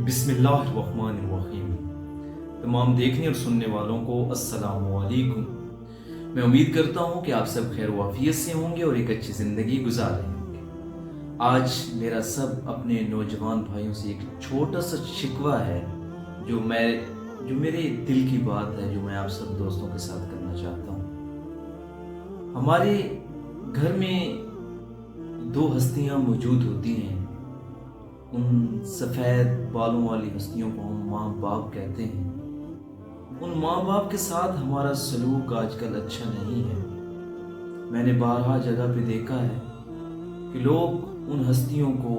بسم اللہ الرحمن الرحیم۔ تمام دیکھنے اور سننے والوں کو السلام علیکم۔ میں امید کرتا ہوں کہ آپ سب خیر و عافیت سے ہوں گے اور ایک اچھی زندگی گزار رہے ہوں گے۔ آج میرا سب اپنے نوجوان بھائیوں سے ایک چھوٹا سا شکوہ ہے جو میرے دل کی بات ہے، جو میں آپ سب دوستوں کے ساتھ کرنا چاہتا ہوں۔ ہمارے گھر میں دو ہستیاں موجود ہوتی ہیں، ان سفید بالوں والی ہستیوں کو ہم ماں باپ کہتے ہیں۔ ان ماں باپ کے ساتھ ہمارا سلوک آج کل اچھا نہیں ہے۔ میں نے بارہا جگہ پہ دیکھا ہے کہ لوگ ان ہستیوں کو،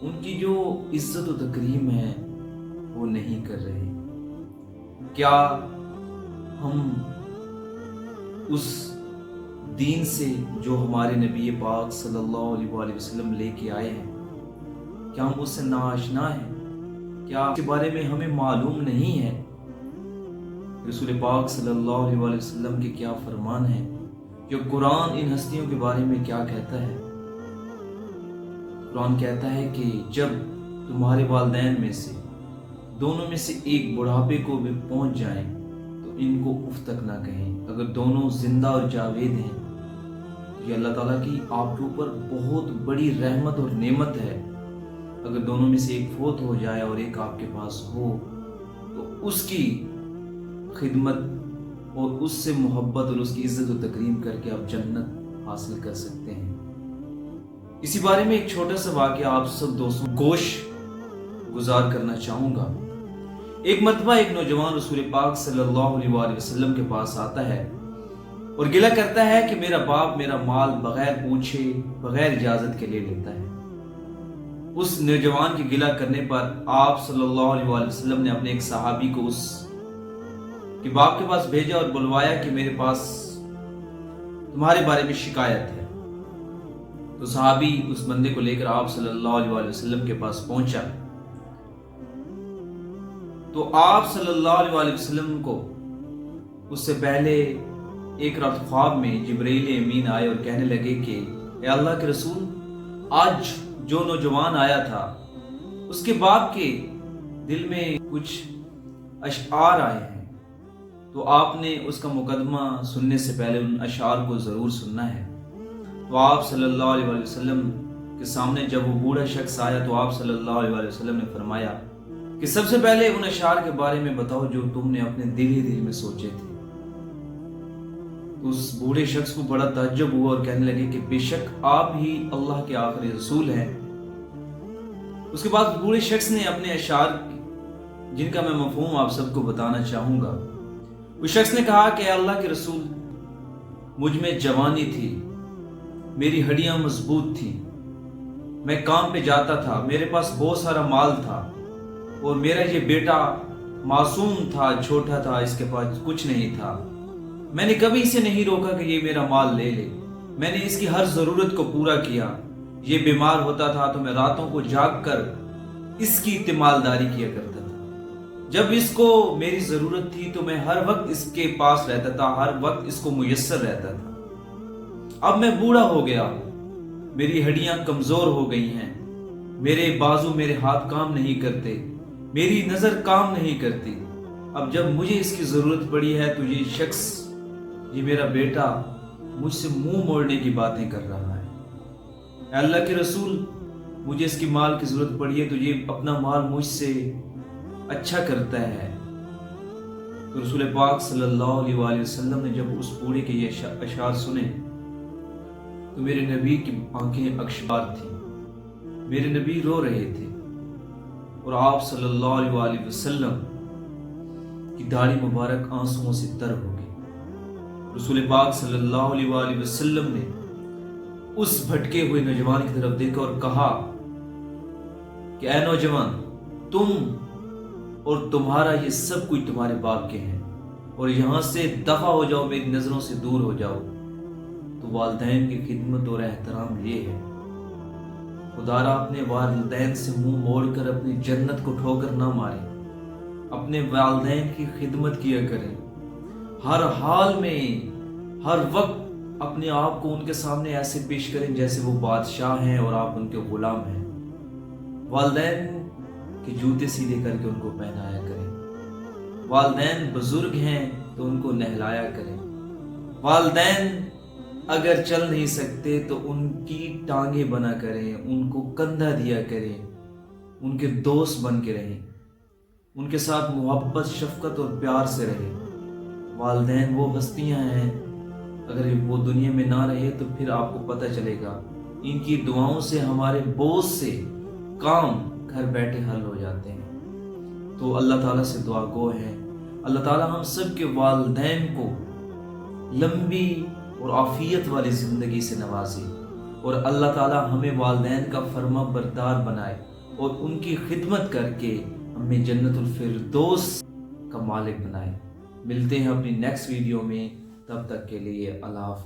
ان کی جو عزت و تکریم ہے وہ نہیں کر رہے۔ کیا ہم اس دین سے جو ہمارے نبی پاک صلی اللہ علیہ وآلہ وسلم لے کے آئے ہیں، کیا ہم اس سے ناآشنا ہیں؟ کیا اس کے بارے میں ہمیں معلوم نہیں ہے؟ رسول پاک صلی اللہ علیہ وآلہ وسلم کے کیا فرمان ہیں؟ جو قرآن ان ہستیوں کے بارے میں کیا کہتا ہے؟ قرآن کہتا ہے کہ جب تمہارے والدین میں سے دونوں میں سے ایک بڑھاپے کو بھی پہنچ جائیں تو ان کو اف تک نہ کہیں۔ اگر دونوں زندہ اور جاوید ہیں، یہ اللہ تعالیٰ کی آپ کے اوپر بہت بڑی رحمت اور نعمت ہے۔ اگر دونوں میں سے ایک فوت ہو جائے اور ایک آپ کے پاس ہو تو اس کی خدمت اور اس سے محبت اور اس کی عزت و تکریم کر کے آپ جنت حاصل کر سکتے ہیں۔ اسی بارے میں ایک چھوٹا سا واقعہ آپ سب دوستوں گوش گزار کرنا چاہوں گا۔ ایک مرتبہ ایک نوجوان رسول پاک صلی اللہ علیہ وآلہ وسلم کے پاس آتا ہے اور گلہ کرتا ہے کہ میرا باپ میرا مال بغیر پوچھے بغیر اجازت کے لے لیتا ہے۔ اس نوجوان کے گلہ کرنے پر آپ صلی اللہ علیہ وآلہ وسلم نے اپنے ایک صحابی کو اس کے باپ کے پاس بھیجا اور بلوایا کہ میرے پاس تمہارے بارے میں شکایت ہے۔ تو صحابی اس بندے کو لے کر آپ صلی اللہ علیہ وآلہ وسلم کے پاس پہنچا تو آپ صلی اللہ علیہ وآلہ وسلم کو اس سے پہلے ایک رات خواب میں جبرائیل امین آئے اور کہنے لگے کہ اے اللہ کے رسول، آج جو نوجوان آیا تھا اس کے باپ کے دل میں کچھ اشعار آئے ہیں، تو آپ نے اس کا مقدمہ سننے سے پہلے ان اشعار کو ضرور سننا ہے۔ تو آپ صلی اللہ علیہ وآلہ وسلم کے سامنے جب وہ بوڑھا شخص آیا تو آپ صلی اللہ علیہ وآلہ وسلم نے فرمایا کہ سب سے پہلے ان اشعار کے بارے میں بتاؤ جو تم نے اپنے دل میں سوچے تھے۔ اس بوڑھے شخص کو بڑا تعجب ہوا اور کہنے لگے کہ بے شک آپ ہی اللہ کے آخری رسول ہیں۔ اس کے بعد بوڑھے شخص نے اپنے اشعار جن کا میں مفہوم آپ سب کو بتانا چاہوں گا، اس شخص نے کہا کہ اے اللہ کے رسول، مجھ میں جوانی تھی، میری ہڈیاں مضبوط تھیں، میں کام پہ جاتا تھا، میرے پاس بہت سارا مال تھا اور میرا یہ بیٹا معصوم تھا، چھوٹا تھا، اس کے پاس کچھ نہیں تھا۔ میں نے کبھی اسے نہیں روکا کہ یہ میرا مال لے لے، میں نے اس کی ہر ضرورت کو پورا کیا۔ یہ بیمار ہوتا تھا تو میں راتوں کو جاگ کر اس کی تیمارداری کیا کرتا تھا۔ جب اس کو میری ضرورت تھی تو میں ہر وقت اس کے پاس رہتا تھا، ہر وقت اس کو میسر رہتا تھا۔ اب میں بوڑھا ہو گیا ہوں، میری ہڈیاں کمزور ہو گئی ہیں، میرے بازو میرے ہاتھ کام نہیں کرتے، میری نظر کام نہیں کرتی۔ اب جب مجھے اس کی ضرورت پڑی ہے تو یہ شخص، یہ میرا بیٹا مجھ سے منہ موڑنے کی باتیں کر رہا ہے۔ اے اللہ کے رسول، مجھے اس کی مال کی ضرورت پڑی ہے تو یہ اپنا مال مجھ سے اچھا کرتا ہے۔ تو رسول پاک صلی اللہ علیہ وآلہ وسلم نے جب اس بوڑھے کے یہ اشعار سنے تو میرے نبی کی آنکھیں اکشبار تھیں، میرے نبی رو رہے تھے اور آپ صلی اللہ علیہ وآلہ وسلم کی داڑھی مبارک آنسوؤں سے تر ہو گئی۔ رسول پاک صلی اللہ علیہ وآلہ وسلم نے اس بھٹکے ہوئے نوجوان کی طرف دیکھا اور کہا کہ اے نوجوان، تم اور تمہارا یہ سب کچھ تمہارے باپ کے ہیں اور یہاں سے دفع ہو جاؤ، میری نظروں سے دور ہو جاؤ۔ تو والدین کی خدمت اور احترام یہ ہے۔ خدا را اپنے والدین سے منہ موڑ کر اپنی جنت کو ٹھوکر نہ مارے، اپنے والدین کی خدمت کیا کریں، ہر حال میں ہر وقت اپنے آپ کو ان کے سامنے ایسے پیش کریں جیسے وہ بادشاہ ہیں اور آپ ان کے غلام ہیں۔ والدین کہ جوتے سیدھے کر کے ان کو پہنایا کریں۔ والدین بزرگ ہیں تو ان کو نہلایا کریں۔ والدین اگر چل نہیں سکتے تو ان کی ٹانگیں بنا کریں، ان کو کندھا دیا کریں، ان کے دوست بن کے رہیں، ان کے ساتھ محبت، شفقت اور پیار سے رہیں۔ والدین وہ ہستیاں ہیں، اگر وہ دنیا میں نہ رہے تو پھر آپ کو پتہ چلے گا ان کی دعاؤں سے ہمارے بہت سے کام گھر بیٹھے حل ہو جاتے ہیں۔ تو اللہ تعالیٰ سے دعا گو ہے، اللہ تعالیٰ ہم سب کے والدین کو لمبی اور عافیت والی زندگی سے نوازے، اور اللہ تعالیٰ ہمیں والدین کا فرما بردار بنائے اور ان کی خدمت کر کے ہمیں جنت الفردوس کا مالک بنائے۔ ملتے ہیں اپنی نیکسٹ ویڈیو میں، تب تک کے لیے اللہ حافظ۔